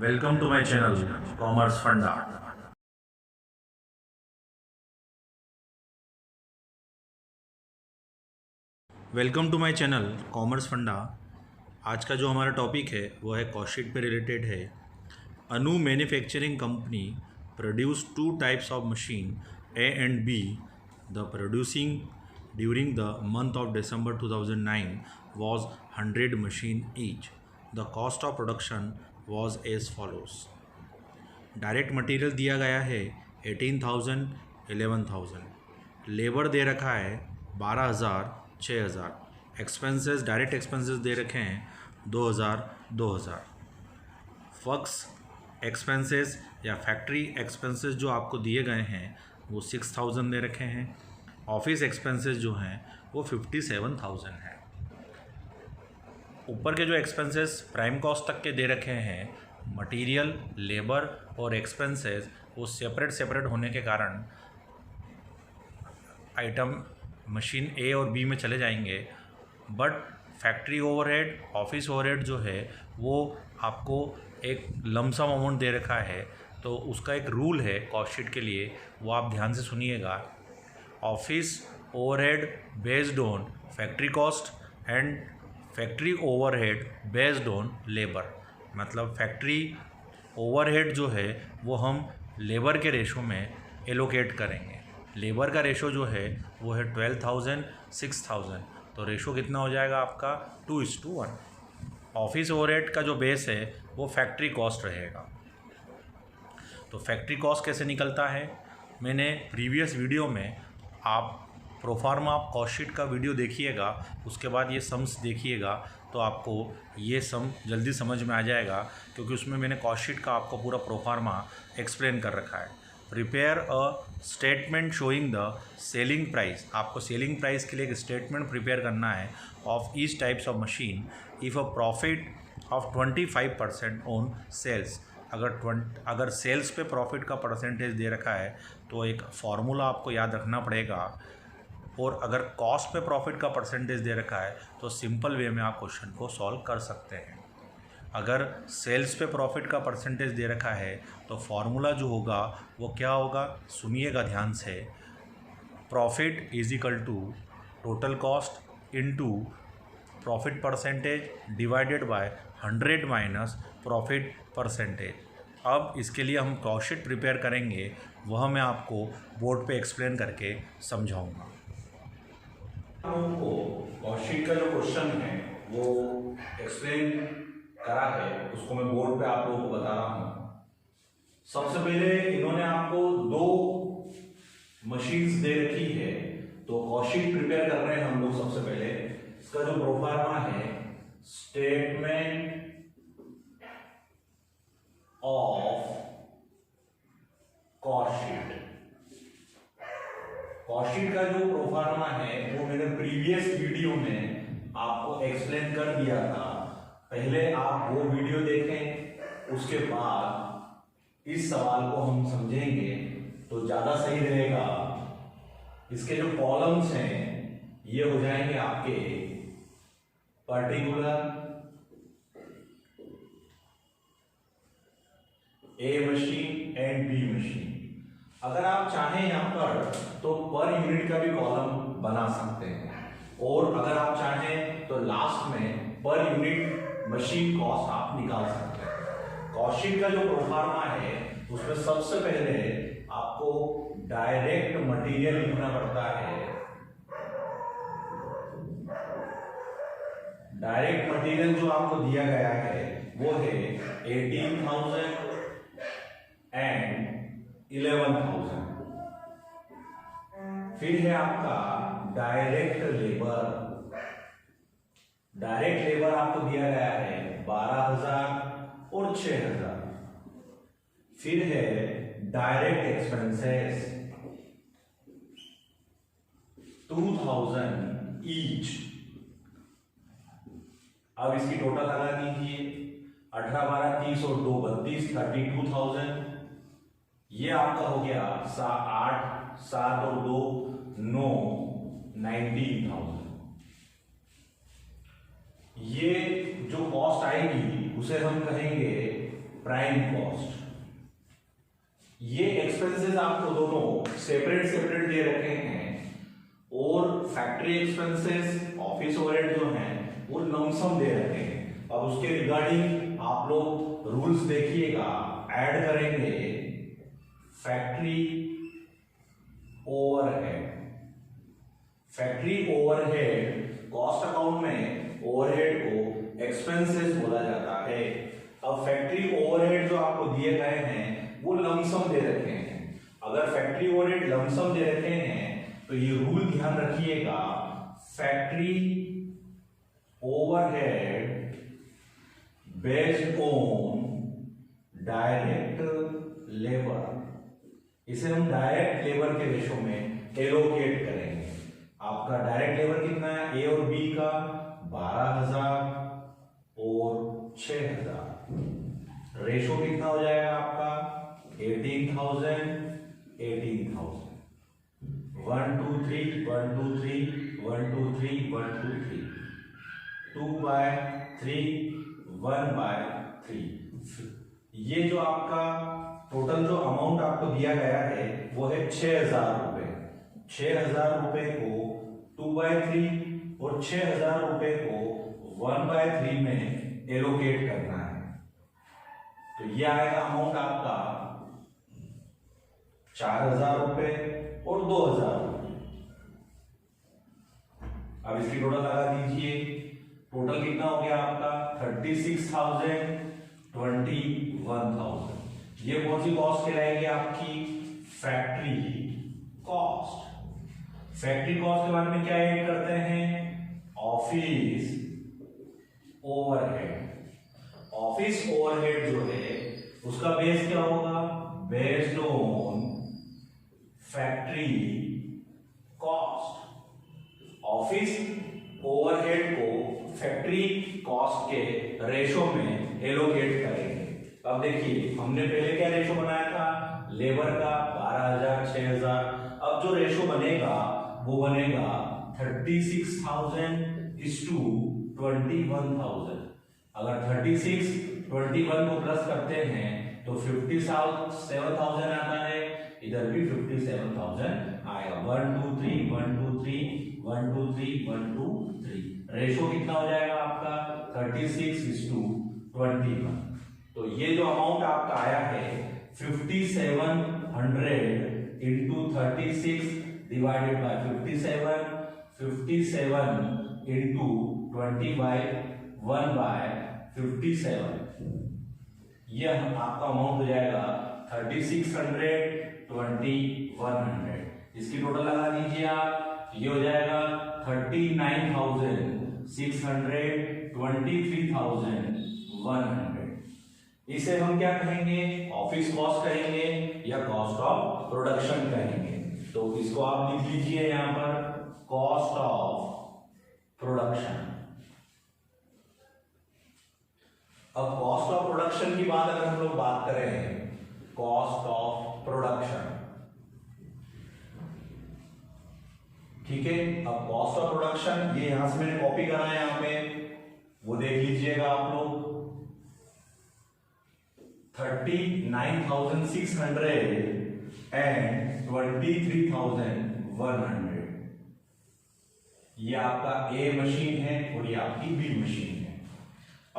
Welcome to my channel, Commerce Funda. Welcome to my channel Commerce Funda. आज का जो हमारा टॉपिक है वो है कॉस्ट शीट पे रिलेटेड है। A manufacturing company produce two types of machine A and B. The producing during the month of December 2009 was 100 machine each. The cost of production was as follows. Direct material दिया गया है 18,000 11,000। Labour दे रखा है 12,000 6,000। Expenses direct expenses दे रखे हैं 2,000 2,000। फक्स expenses या factory expenses जो आपको दिए गए हैं वो 6,000 दे रखे हैं। ऑफिस एक्सपेंसेस जो हैं वो 57,000 हैं। ऊपर के जो एक्सपेंसेस प्राइम कॉस्ट तक के दे रखे हैं, मटेरियल, लेबर और एक्सपेंसेस वो सेपरेट होने के कारण आइटम मशीन ए और बी में चले जाएंगे। But factory overhead, office overhead जो है वो आपको एक लमसम अमाउंट दे रखा है, तो उसका एक रूल है कॉस्ट शीट के लिए, वो आप ध्यान से सुनिएगा। Office overhead based on factory cost and factory overhead based on labour. मतलब फैक्ट्री ओवरहेड जो है वो हम लेबर के रेशो में एलोकेट करेंगे। लेबर का रेशो जो है वो है 12,000 6,000, तो रेशो कितना हो जाएगा आपका 2:1। ऑफिस ओवरहेड का जो बेस है वो फैक्ट्री कॉस्ट रहेगा। तो फैक्ट्री कॉस्ट कैसे निकलता है, मैंने प्रीवियस वीडियो में, आप प्रोफार्मा कॉस्ट शीट का वीडियो देखिएगा, उसके बाद ये सम्स देखिएगा तो आपको ये सम जल्दी समझ में आ जाएगा, क्योंकि उसमें मैंने कॉस्ट शीट का आपको पूरा प्रोफार्मा एक्सप्लेन कर रखा है। Prepare a statement showing the selling price. आपको सेलिंग प्राइस के लिए एक स्टेटमेंट प्रिपेयर करना है of each types of machine if a profit of 25% on sales. अगर सेल्स पे प्रॉफिट का परसेंटेज दे रखा है तो एक फार्मूला आपको याद रखना पड़ेगा, और अगर कॉस्ट पे प्रॉफिट का परसेंटेज दे रखा है तो सिंपल वे में आप क्वेश्चन को सॉल्व कर सकते हैं। अगर सेल्स पे प्रॉफिट का परसेंटेज दे रखा है तो फार्मूला जो होगा वो क्या होगा, सुनिएगा ध्यान से। Profit is equal to total cost into profit percentage divided by 100 minus profit percentage. अब इसके लिए हम कॉस्ट शीट प्रिपेयर करेंगे, वह मैं आपको बोर्ड पे एक्सप्लेन करके समझाऊंगा। आपको कॉस्ट शीट का जो क्वेश्चन है वो एक्सप्लेन करा है, उसको मैं बोर्ड पे आप लोगों को बता रहा हूँ। सबसे पहले इन्होंने आपको दो मशीन्स दे रखी है, तो कॉस्ट शीट प्रिपेयर कर रहे हैं हम लोग। सबसे पहले इसका जो प्रोफार्मा है, statement of cost sheet. Cost sheet का जो प्रोफार्मा है वो मैंने प्रीवियस वीडियो में आपको एक्सप्लेन कर दिया था। पहले आप वो वीडियो देखें, उसके बाद इस सवाल को हम समझेंगे तो ज्यादा सही रहेगा। इसके जो कॉलम्स हैं ये हो जाएंगे आपके particular, A machine and B machine. अगर आप चाहें यहाँ पर तो पर यूनिट का भी कॉलम बना सकते हैं, और अगर आप चाहें तो लास्ट में पर यूनिट मशीन कॉस्ट आप निकाल सकते हैं। कॉस्ट शीट का जो प्रोफार्मा है उसमें सबसे पहले आपको डायरेक्ट मटेरियल लिखना पड़ता है। डायरेक्ट मटेरियल जो आपको दिया गया है वो है 18,000 एंड 11,000। फिर है आपका डायरेक्ट लेबर। डायरेक्ट लेबर आपको दिया गया है 12,000 और 6,000। फिर है डायरेक्ट एक्सपेंसेस 2,000 ईच। अब इसकी टोटल लगा दीजिए, 18 12 30 और 2 32, 32,000। ये आपका हो गया 8 7 और 2 9 19,000। ये जो कॉस्ट आएगी उसे हम कहेंगे प्राइम कॉस्ट। ये एक्सपेंसेस आपको दोनों सेपरेट सेपरेट दे रखे हैं और फैक्ट्री एक्सपेंसेस ऑफिस ओवरहेड जो हैं वो लमसम दे रखे हैं। अब उसके रिगार्डिंग आप लोग रूल्स देखिएगा, ऐड करेंगे factory overhead. Factory overhead cost account में ओवरहेड को एक्सपेंसेस बोला जाता है। अब फैक्ट्री ओवरहेड जो आपको दिए गए हैं वो लमसम दे रखे हैं। अगर फैक्ट्री ओवरहेड लमसम दे रखे हैं तो ये रूल ध्यान रखिएगा, factory overhead based on direct labour, इसे हम डायरेक्ट लेबर के रेशो में एलोकेट करेंगे। आपका डायरेक्ट लेबर कितना है, ए और बी का 12,000 और 6,000, रेशो कितना हो जाएगा आपका 18,000 18,000, 1 2 3 1 2 3 1 2 3 1 2 3, 2/3 1/3। ये जो आपका टोटल जो अमाउंट आपको दिया गया है वो है 6,000 रुपए। 6,000 रुपए को 2/3 और 6,000 रुपए को 1/3 में एलोकेट करना है। तो ये आएगा अमाउंट आपका 4,000 रुपए और 2,000 रुपए। अब इसकी टोटल लगा दीजिए, टोटल कितना हो गया आपका 36,000 21,000। ये कौन सी कॉस्ट कहलाएगी आपकी, फैक्ट्री कॉस्ट। फैक्ट्री कॉस्ट के बारे में क्या ऐड करते हैं, ऑफिस ओवरहेड। ऑफिस ओवरहेड जो है उसका बेस क्या होगा, based on factory cost. Office overhead को फैक्ट्री कॉस्ट के रेशो में एलोकेट करेंगे। अब देखिए हमने पहले क्या रेशो बनाया था, लेबर का 12,000 6,000। अब जो रेशो बनेगा वो बनेगा 36,000:21,000। अगर 36 21 को प्लस करते हैं तो 57,000 आता है, इधर भी 57,000 आएगा। 1 2 3 1 2 3 1 2 3 1 2 3, रेशो कितना हो जाएगा आपका 36:21। तो ये जो अमाउंट आपका आया है 5700 into 36 डिवाइडेड बाय 57, 57 into 20/1/57, यह आपका अमाउंट हो जाएगा 3600 2100। इसकी टोटल लगा दीजिए आप, ये हो जाएगा 39,600 23,100। इसे हम क्या कहेंगे, ऑफिस कॉस्ट कहेंगे या कॉस्ट ऑफ प्रोडक्शन कहेंगे। तो इसको आप लिख लीजिए यहां पर, कॉस्ट ऑफ प्रोडक्शन। अब कॉस्ट ऑफ प्रोडक्शन की बात अगर हम लोग बात करें, कॉस्ट ऑफ प्रोडक्शन, ठीक है। अब कॉस्ट ऑफ प्रोडक्शन ये यहां से मैंने कॉपी करा है, यहां पे वो देख लीजिएगा आप लोग। 39,600 and 23,100, ये आपका ए मशीन है और ये आपकी बी मशीन है।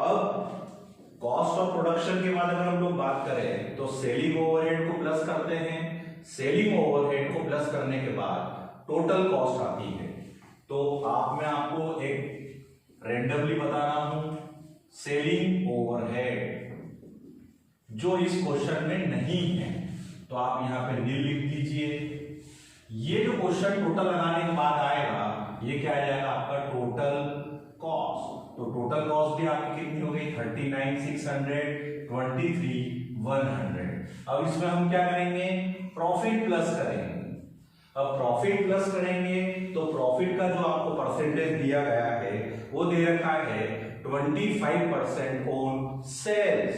अब कॉस्ट ऑफ प्रोडक्शन के बाद अगर हम लोग बात करें तो सेलिंग ओवरहेड को प्लस करते हैं। सेलिंग ओवरहेड को प्लस करने के बाद टोटल कॉस्ट आती है। तो मैं आपको एक रेंडमली बता रहा हूं, सेलिंग ओवरहेड जो इस क्वेश्चन में नहीं है तो आप यहां पे नील लिख दीजिए। ये जो क्वेश्चन टोटल लगाने के बाद आएगा ये क्या आ जाएगा आपका टोटल कॉस्ट। तो टोटल कॉस्ट भी आपकी कितनी हो गई 39,600 23,100। अब इसमें हम क्या करेंगे, प्रॉफिट प्लस करेंगे। अब प्रॉफिट प्लस करेंगे तो प्रॉफिट का जो आपको परसेंटेज दिया गया है वो दे रखा है 25% ऑन सेल्स।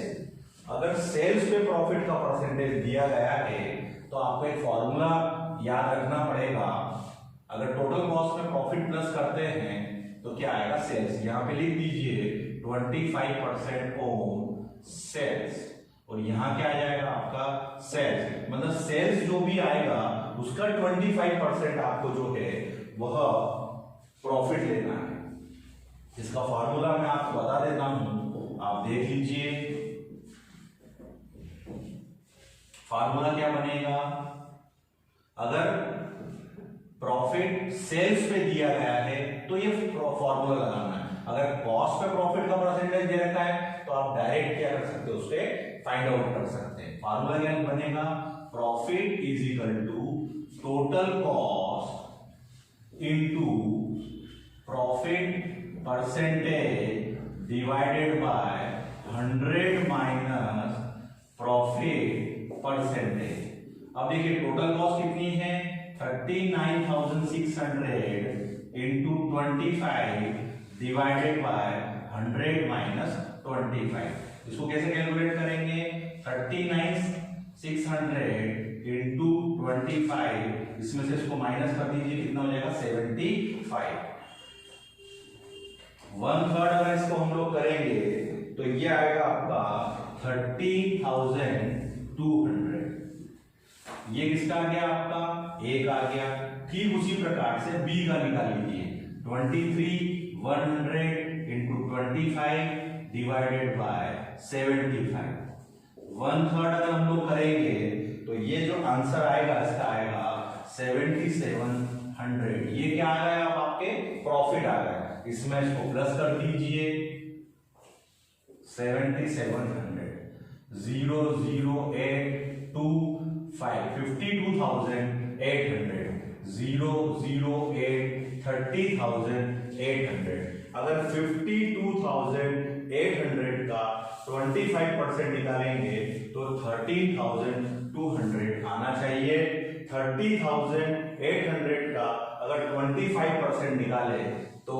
अगर सेल्स पे प्रॉफिट का परसेंटेज दिया गया है तो आपको एक फॉर्मूला याद रखना पड़ेगा। अगर टोटल कॉस्ट में प्रॉफिट प्लस करते हैं तो क्या आएगा, सेल्स। यहां पे लिख दीजिए 25% ऑन सेल्स। और यहाँ क्या आ जाएगा आपका सेल्स, मतलब सेल्स जो भी आएगा उसका 25% आपको जो है वह प्रॉफिट लेना है। इसका फॉर्मूला मैं आपको बता देता हूं, आप देख लीजिए। फॉर्मूला क्या बनेगा, अगर प्रॉफिट सेल्स पे दिया गया है तो ये फॉर्मूला लगाना है। अगर कॉस्ट पे प्रॉफिट का परसेंटेज दे रखा है तो आप डायरेक्ट क्या कर सकते हो, उससे फाइंड आउट कर सकते हैं। फॉर्मूला क्या बनेगा, profit is equal to total cost into profit percentage divided by 100 minus profit percentage. अब देखिए टोटल कॉस्ट कितनी है, 39,600 इंटू 25 डिवाइडेड बाय 100 माइनस 25। इसको कैसे कैलकुलेट करेंगे, 39,600 इंटू 25, इसमें से इसको माइनस कर दीजिए, कितना हो जाएगा 75। 1/3 अगर इसको हम लोग करेंगे तो ये आएगा आपका 30,200। ये किसका आ गया, आपका ए का आ गया। ठीक उसी प्रकार से बी का निकाल लीजिए, 23,100 इंटू 25 डिवाइडेड बाय 75। 1/3 अगर हम लोग करेंगे तो ये जो आंसर आएगा इसका आएगा 7,700। ये क्या आ गया, अब आपके प्रॉफिट आ गया। इसमें इसको प्लस कर दीजिए, 7,700 0,0,825 52,800 0,0,8 30,800। अगर 52,800 का 25% निकालेंगे तो 13,200 आना चाहिए। 30,800 का अगर 25% निकाले तो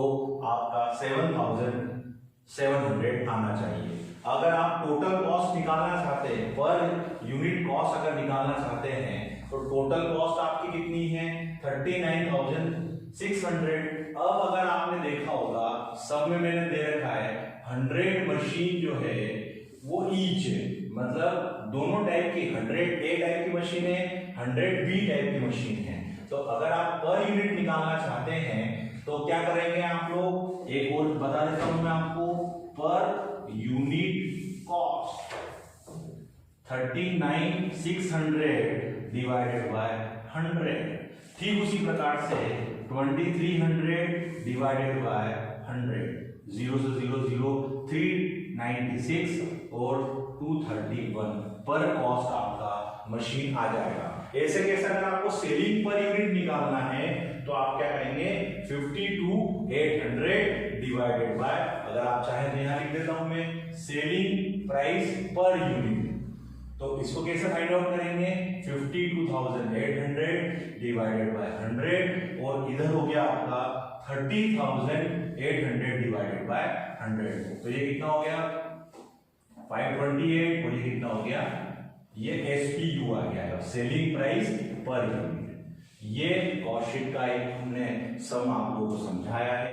आपका 7,700 आना चाहिए। अगर आप टोटल कॉस्ट निकालना चाहते हैं, पर यूनिट कॉस्ट अगर निकालना चाहते हैं तो टोटल कॉस्ट आपकी कितनी है, 39,600। अब अगर आपने देखा होगा सब में मैंने दे रखा है 100 मशीन जो है वो ईच है, मतलब दोनों टाइप की 100 ए टाइप की मशीन है, 100 बी टाइप की मशीन है। तो अगर आप पर यूनिट निकालना चाहते हैं तो क्या करेंगे आप लोग, एक और बता देता हूं मैं आपको, per unit cost 39,600 divided by 100। ठीक उसी प्रकार से 2,300 डिवाइडेड बाय 100, 0 से 0 0 396 और 231 पर कॉस्ट आपका मशीन आ जाएगा। ऐसे कैसे अगर आपको सेलिंग पर यूनिट निकालना है तो आप क्या करेंगे, 52,800 डिवाइडेड बाय, अगर आप चाहें तो यहां लिख देता हूं मैं, सेलिंग प्राइस पर यूनिट। तो इसको कैसे फाइंड आउट करेंगे, 52,800 डिवाइडेड बाय 100 और इधर हो गया आपका 30,800 डिवाइडेड बाय 100। तो ये कितना हो गया 528 और ये कितना हो गया, ये SPU आ गया, सेलिंग प्राइस पर यूनिट। ये कॉस्ट शीट का एक हमने सम आप लोगों को समझाया है।